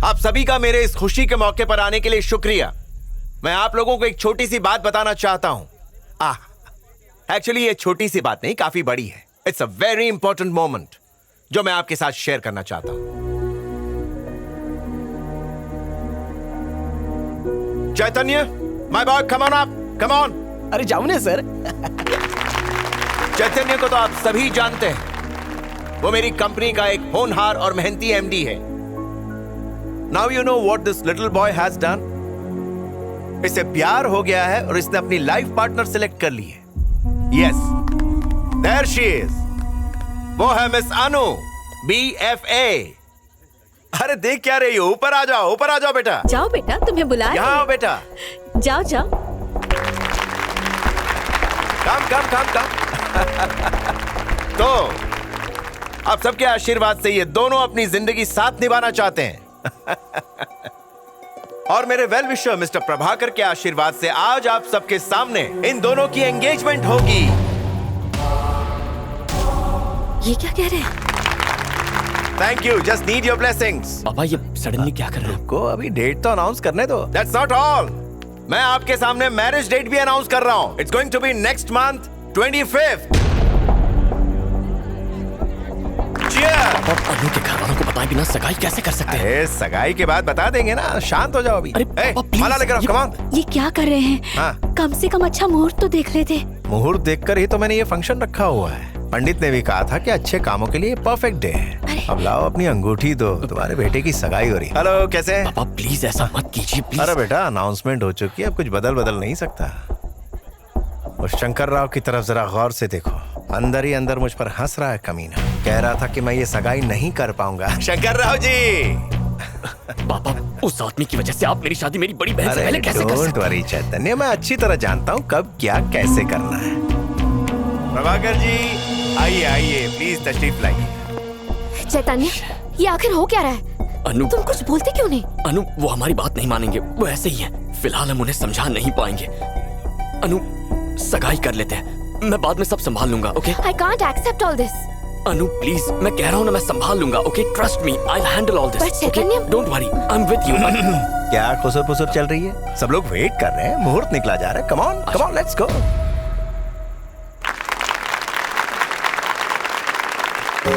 आप सभी का मेरे इस खुशी के मौके पर आने के लिए शुक्रिया। मैं आप लोगों को एक छोटी सी बात बताना चाहता हूं। एक्चुअली ये छोटी सी बात नहीं, काफी बड़ी है। It's a very important moment जो मैं आपके साथ शेयर करना चाहता हूं। Chaitanya, my boy, come on up, come on. अरे जाओ ना सर। चैतन्य को तो आप सभी जानते हैं। वो मेरी कंपनी का एक होनहार और मेहनती एमडी है। Now you know what this little boy has done. इसे प्यार हो गया है और इसने अपनी लाइफ पार्टनर सिलेक्ट कर ली है। Yes, there she is. वो है मिस अनु, BFA। अरे देख क्या रही हो? ऊपर आ जाओ, ऊपर आ जाओ बेटा। जाओ बेटा, तुम्हें बुला रहे हैं। यहाँ आओ बेटा। जाओ जाओ। कम कम कम कम। तो आप सबके आशीर्वाद से ये दोनों अपनी जिंदगी साथ निभाना चाहते हैं। और मेरे वेल विशर मिस्टर प्रभाकर के आशीर्वाद से आज आप सबके सामने इन दोनों की एंगेजमेंट होगी। ये क्या कह रहे हैं? Thank you, just need your blessings. पापा ये सडनली क्या कर रहे हो? को अभी डेट तो अनाउंस करने दो। दैट्स नॉट ऑल, मैं आपके सामने मैरिज डेट भी अनाउंस कर रहा हूं। It's going to be next month 25th। और अनु के घर वालों को बताए बिना सगाई कैसे कर सकते हैं? अरे सगाई के बाद बता देंगे ना, शांत हो जाओ अभी। अरे पापा, प्लीज, माला लेकर आओ, कम ऑन। ये क्या कर रहे हैं? हाँ। कम से कम अच्छा मुहूर्त तो देख लेते। मुहूर्त देखकर ही तो मैंने ये फंक्शन रखा हुआ है। पंडित ने भी कहा था कि अच्छे कामों के लिए परफेक्ट डे है। अब लाओ अपनी अंगूठी दो, तुम्हारे बेटे की सगाई हो रही। हेलो, कैसे हैं? पापा प्लीज ऐसा मत कीजिए प्लीज। अरे बेटा, अनाउंसमेंट हो चुकी है, अब कुछ बदल नहीं सकता। उस शंकर राव की तरफ जरा गौर से देखो, अंदर ही अंदर मुझ पर हंस रहा है कमीना। कह रहा था कि मैं ये सगाई नहीं कर पाऊंगा। शंकर राव जी। पापा उस आदमी की वजह से आप मेरी शादी मेरी बड़ी बहन से पहले कैसे कर सकते हैं? चैतन्य, मैं अच्छी तरह जानता हूँ कब क्या कैसे करना है। प्रभाकर जी, आइए आइए, प्लीज तशरीफ लाइए। चैतन्य, ये आखिर हो क्या रहा है? अनु, तुम कुछ बोलते क्यों नहीं? अनु वो हमारी बात नहीं मानेंगे, वो ऐसे ही है। फिलहाल हम उन्हें समझा नहीं पाएंगे। अनु सगाई कर लेते हैं, मैं बाद में सब संभाल लूंगा। Okay? I can't accept all this. Anu please, मैं कह रहा हूँ ना, मैं संभाल लूंगा। Okay, trust me, I'll handle all this. But Chaitanya, don't worry, I'm with you. क्या खुसर पुसर चल रही है? सब लोग वेट कर रहे हैं, मुहूर्त निकला जा रहा है। Come on, let's go.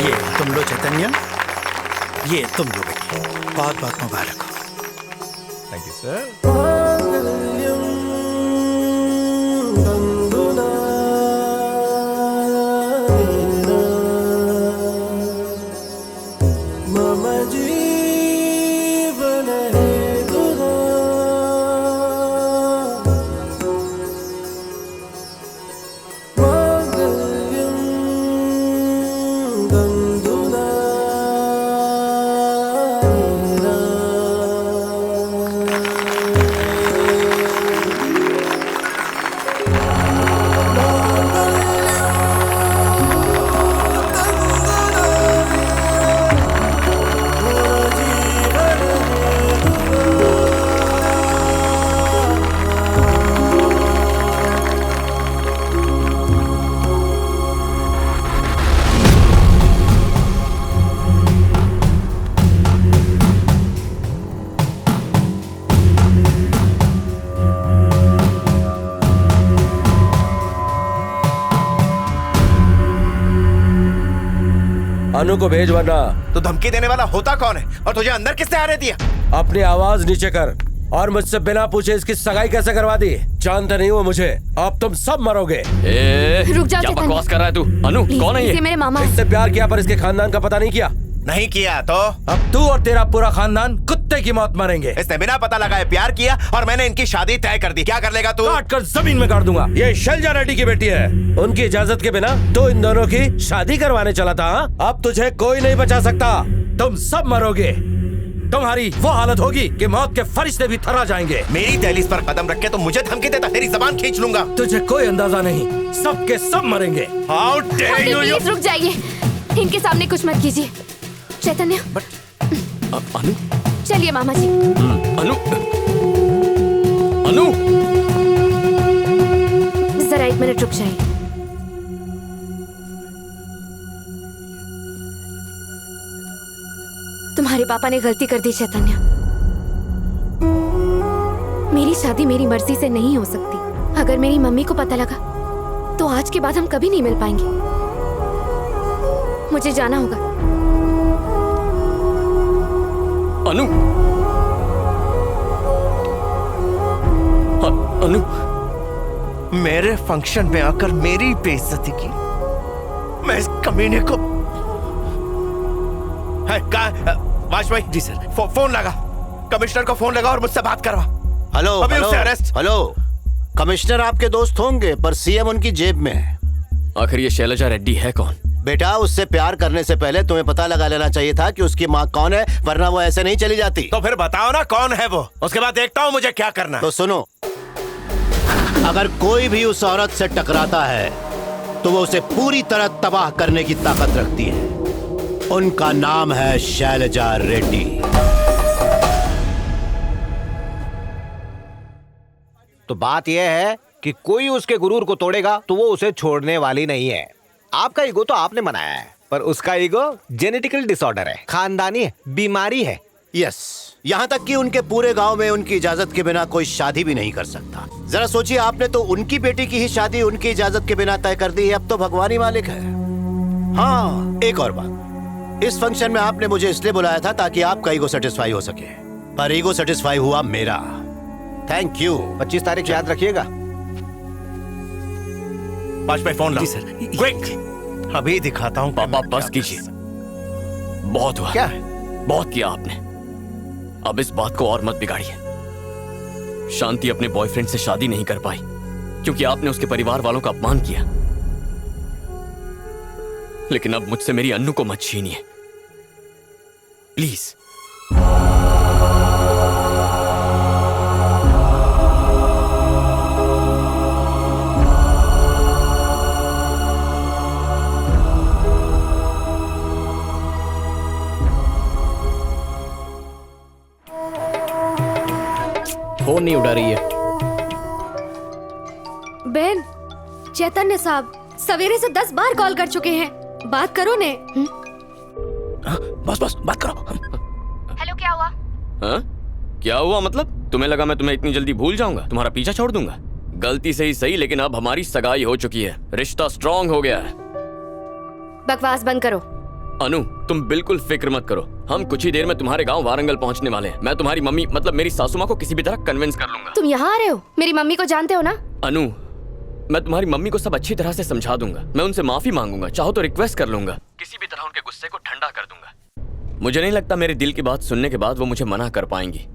ये तुम लो चैतन्य, ये तुम लो बेटी। बहुत बहुत मुबारक हो। Thank you sir. अनु को भेज, वरना। तो धमकी देने वाला होता कौन है और तुझे अंदर किसने आने दिया? अपनी आवाज नीचे कर और मुझसे बिना पूछे इसकी सगाई कैसे करवा दी? जानते नहीं हो मुझे, अब तुम सब मरोगे। रुक जाओ, क्या बकवास कर रहा है तू? अनु कौन है ये? मेरे मामा। इससे प्यार किया पर इसके खानदान का पता नहीं किया। नहीं किया तो अब तू और तेरा पूरा खानदान कुत्ते की मौत मरेंगे। इसने बिना पता लगाए प्यार किया और मैंने इनकी शादी तय कर दी। क्या कर लेगा तू? काट कर जमीन में गाड़ दूंगा। ये शैलजा रेड्डी की बेटी है, उनकी इजाजत के बिना तो इन दोनों की शादी करवाने चला था। अब तुझे कोई नहीं बचा सकता, तुम सब मरोगे। तुम्हारी वो हालत होगी कि मौत के फरिश्ते भी थर्रा जाएंगे। मेरी दहलीज पर कदम रख के तो मुझे धमकी देता, तेरी जबान खींच लूंगा। तुझे कोई अंदाजा नहीं, सबके सब मरेंगे। How dare you? प्लीज रुक जाइए, इनके सामने कुछ मत कीजिए। चैतन्य, अनु, चलिए मामा जी। अनु, अनु, जरा 1 मिनट रुक जाइए। तुम्हारी तुम्हारे पापा ने गलती कर दी चैतन्य। मेरी शादी मेरी मर्जी से नहीं हो सकती। अगर मेरी मम्मी को पता लगा तो आज के बाद हम कभी नहीं मिल पाएंगे। मुझे जाना होगा। अनु, अनु, मेरे फंक्शन में आकर मेरी बेइज्जती की। मैं इस कमीने को है वाजपेयी जी सर। फोन लगा, कमिश्नर को फोन लगा और मुझसे बात करवा। हेलो अभी हेलो, उससे अरेस्ट। हेलो, कमिश्नर आपके दोस्त होंगे पर सीएम उनकी जेब में है। आखिर ये शैलजा रेड्डी है कौन? बेटा, उससे प्यार करने से पहले तुम्हें पता लगा लेना चाहिए था कि उसकी माँ कौन है, वरना वो ऐसे नहीं चली जाती। तो फिर बताओ ना कौन है वो, उसके बाद देखता हूँ मुझे क्या करना है। तो सुनो, अगर कोई भी उस औरत से टकराता है तो वो उसे पूरी तरह तबाह करने की ताकत रखती है। उनका नाम है शैलजा रेड्डी। तो बात यह है कि कोई उसके गुरूर को तोड़ेगा तो वो उसे छोड़ने वाली नहीं है। आपका ईगो तो आपने बनाया है, पर उसका ईगो जेनेटिकल डिसऑर्डर है, खानदानी है, बीमारी है। यस, यहाँ तक कि उनके पूरे गांव में उनकी इजाजत के बिना कोई शादी भी नहीं कर सकता। जरा सोचिए, आपने तो उनकी बेटी की ही शादी उनकी इजाजत के बिना तय कर दी है। अब तो भगवान ही मालिक है। हाँ, एक और बात, इस फंक्शन में आपने मुझे इसलिए बुलाया था ताकि आपका ईगो सेटिस्फाई हो सके, पर ईगो सेटिस्फाई हुआ मेरा। Thank you. 25 तारीख याद रखिएगा। वाजपेयी फोन ला। जी सर। क्विक, अभी दिखाता हूँ। पापा बस कीजिए, बहुत हुआ। क्या है? बहुत किया आपने। अब इस बात को और मत बिगाड़िए। शांति अपने बॉयफ्रेंड से शादी नहीं कर पाई क्योंकि आपने उसके परिवार वालों का अपमान किया। लेकिन अब मुझसे मेरी अन्नू को मत छीनिए प्लीज। फोन नहीं उठा रही है। बहन, चैतन्य साहब सवेरे से 10 बार कॉल कर चुके हैं, बात करो ने। बस बात करो। हेलो, क्या हुआ? हाँ? क्या हुआ मतलब? तुम्हें लगा मैं तुम्हें इतनी जल्दी भूल जाऊंगा, तुम्हारा पीछा छोड़ दूंगा? गलती से ही सही, लेकिन अब हमारी सगाई हो चुकी है, रिश्ता स्ट्रांग हो गया है। बकवास बंद करो। अनु, तुम बिल्कुल फिक्र मत करो, हम कुछ ही देर में तुम्हारे गांव वारंगल पहुंचने वाले हैं। मैं तुम्हारी मम्मी मतलब मेरी सासू माँ को किसी भी तरह कन्विंस कर लूंगा। तुम यहाँ आ रहे हो? मेरी मम्मी को जानते हो ना? अनु, मैं तुम्हारी मम्मी को सब अच्छी तरह से समझा दूंगा। मैं उनसे माफी मांगूंगा, चाहो तो रिक्वेस्ट कर लूंगा, किसी भी तरह उनके गुस्से को ठंडा कर दूंगा। मुझे नहीं लगता मेरे दिल की बात सुनने के बाद वो मुझे मना कर पाएंगी।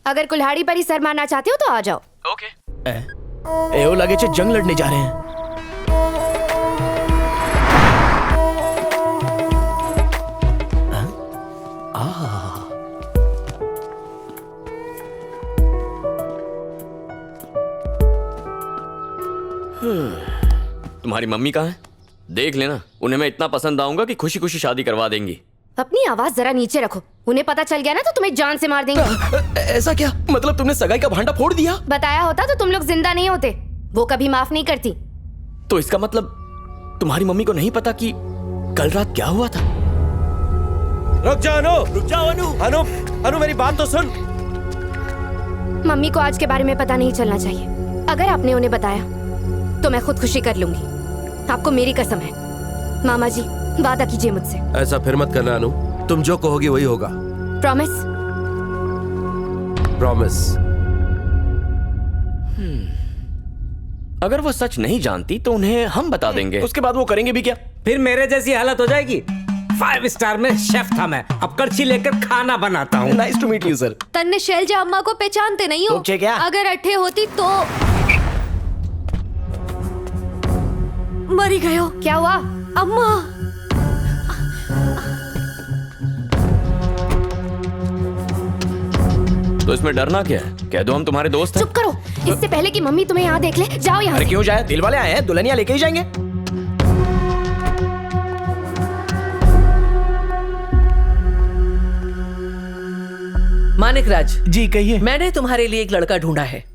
अगर कुल्हाड़ी पर ही सर मारना चाहते हो तो आ जाओ। ओके। एओ लगे छे जंग लड़ने जा रहे हैं। तुम्हारी मम्मी कहाँ है? देख लेना, उन्हें मैं इतना पसंद आऊंगा कि खुशी खुशी शादी करवा देंगी। अपनी आवाज जरा नीचे रखो, उन्हें पता चल गया ना तो तुम्हें जान से मार देंगे। ऐसा क्या? मतलब तुमने सगाई का भांडा फोड़ दिया? बताया होता तो तुम लोग जिंदा नहीं होते, वो कभी माफ नहीं करती। तो इसका मतलब तुम्हारी मम्मी को नहीं पता कि कल रात क्या हुआ था? रुक जाओ अनु, रुक जाओ अनु। अनु, अनु मेरी बात तो सुन। मम्मी को आज के बारे में पता नहीं चलना चाहिए। अगर आपने उन्हें बताया तो मैं खुदकुशी कर लूंगी, आपको मेरी कसम है। मामा जी, वादा कीजिए मुझसे। ऐसा फिर मत करना अनु, तुम जो कहोगी वही होगा। प्रॉमिस? प्रॉमिस। अगर वो सच नहीं जानती तो उन्हें हम बता देंगे। उसके बाद वो करेंगे भी क्या? फिर मेरे जैसी हालत हो जाएगी। 5 स्टार में शेफ था मैं, अब कड़छी लेकर खाना बनाता हूँ। Nice to meet you sir. तन्ने शैलजा अम्मा को पहचानते नहीं हो? पूछे क्या? अगर अट्ठे होती तो मरी गए हो। क्या हुआ? अम्मा। तो इसमें डरना क्या है? कह दो हम तुम्हारे दोस्त हैं। चुप करो, इससे पहले कि मम्मी तुम्हें यहाँ देख ले। जाओ यहाँ अरे से। क्यों जाए? दिल वाले आए हैं, दुल्हनिया लेके ही जाएंगे। मानिक राज जी कहिए। मैंने तुम्हारे लिए एक लड़का ढूंढा है।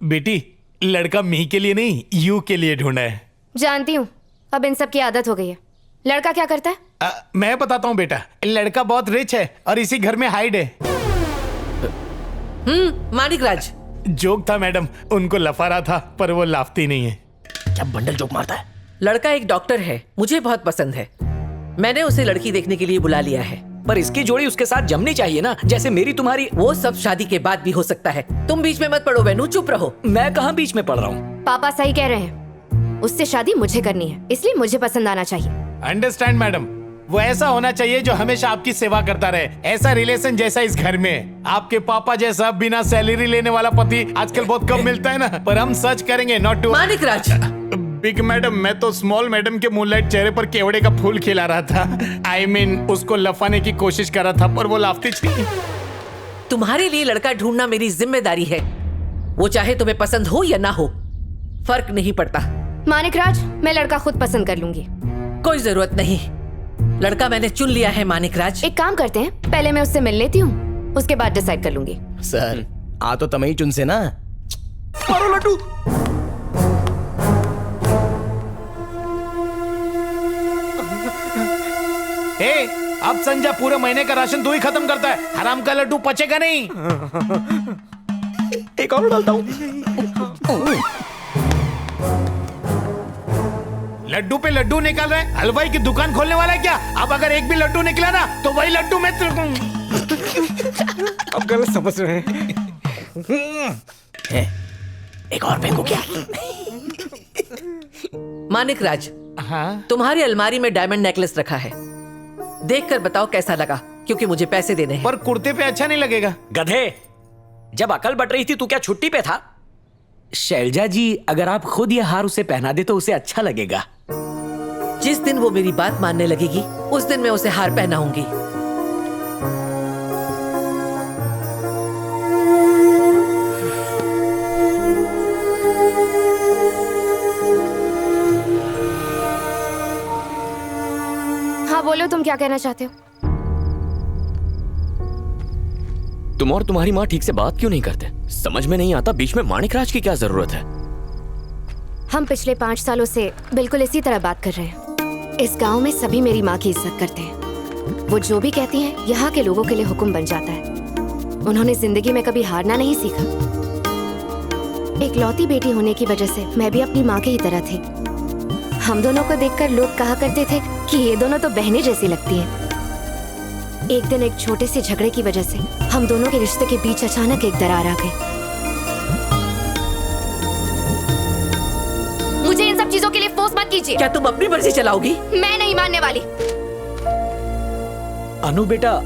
बेटी, लड़का मी के लिए नहीं, यू के लिए ढूंढा है। जानती हूँ, अब इन सब की आदत हो गई है। लड़का क्या करता है? मैं बताता हूँ बेटा, लड़का बहुत रिच है और इसी घर में हाइड है। मानिक राज, जोक था मैडम, उनको लफा रहा था पर वो लाफती नहीं है। क्या बंडल जोक मारता है। लड़का एक डॉक्टर है, मुझे बहुत पसंद है। मैंने उसे लड़की देखने के लिए बुला लिया है। पर इसकी जोड़ी उसके साथ जमनी चाहिए ना, जैसे मेरी तुम्हारी। वो सब शादी के बाद भी हो सकता है। तुम बीच में मत पड़ो वेनू, चुप रहो। मैं कहाँ बीच में पड़ रहा हूँ। पापा सही कह रहे हैं, उससे शादी मुझे करनी है, इसलिए मुझे पसंद आना चाहिए। अंडरस्टैंड मैडम, वो ऐसा होना चाहिए जो हमेशा आपकी सेवा करता रहे, ऐसा रिलेशन जैसा इस घर में। आपके पापा जैसा बिना सैलरी लेने वाला पति आजकल बहुत कम मिलता है ना, पर हम सर्च करेंगे। Not to Manik Raj, big madam, मैं तो स्मॉल मैडम के मूनलाइट चेहरे पर केवड़े का फूल खिला रहा था। I mean, उसको लफाने की कोशिश कर रहा था पर वो लाफती थी। तुम्हारे लिए लड़का ढूंढना मेरी जिम्मेदारी है। वो चाहे तुम्हें पसंद हो या ना हो, फर्क नहीं पड़ता। मानिक राज, मैं लड़का खुद पसंद कर लूंगी। कोई जरूरत नहीं, लड़का मैंने चुन लिया है मानिक राज। एक काम करते हैं, पहले मैं उससे मिल लेती हूँ, उसके बाद डिसाइड कर लूंगी। सर आ तो तमही चुन से ना। मारो लड्डू। अब संजय पूरे महीने का राशन तू ही खत्म करता है, हराम का लड्डू पचेगा नहीं। एक और डालता हूँ। लड्डू पे लड्डू निकाल रहा है, हलवाई की दुकान खोलने वाला है क्या? अब अगर एक भी लड्डू निकला ना तो वही लड्डू मैं अब गलत समझ रहे हैं। एक और फेंको क्या? मानिक राज, हाँ? तुम्हारी अलमारी में डायमंड नेकलेस रखा है, देखकर बताओ कैसा लगा, क्योंकि मुझे पैसे देने हैं। पर कुर्ते पे अच्छा नहीं लगेगा। गधे, जब अकल बट रही थी तू क्या छुट्टी पे था? शैलजा जी, अगर आप खुद यह हार उसे पहना दे तो उसे अच्छा लगेगा। जिस दिन वो मेरी बात मानने लगेगी उस दिन मैं उसे हार पहनाऊंगी। हाँ बोलो, तुम क्या कहना चाहते हो? तुम और तुम्हारी माँ ठीक से बात क्यों नहीं करते? समझ में नहीं आता बीच में मानिक राज की क्या जरूरत है। हम पिछले 5 सालों से बिल्कुल इसी तरह बात कर रहे हैं। इस गांव में सभी मेरी माँ की इज्जत करते हैं। वो जो भी कहती हैं, यहाँ के लोगों के लिए हुक्म बन जाता है। उन्होंने जिंदगी में कभी हारना नहीं सीखा। एक लौती बेटी होने की वजह से मैं भी अपनी माँ की ही तरह थी। हम दोनों को देखकर लोग कहा करते थे कि ये दोनों तो बहनें जैसी लगती हैं। एक दिन एक छोटे से झगड़े की वजह से हम दोनों के रिश्ते के बीच अचानक एक दरार आ गई। मुझे इन सब चीजों के लिए फोर्स मत कीजिए। क्या तुम अपनी मर्जी चलाओगी? मैं नहीं मानने वाली। अनु बेटा,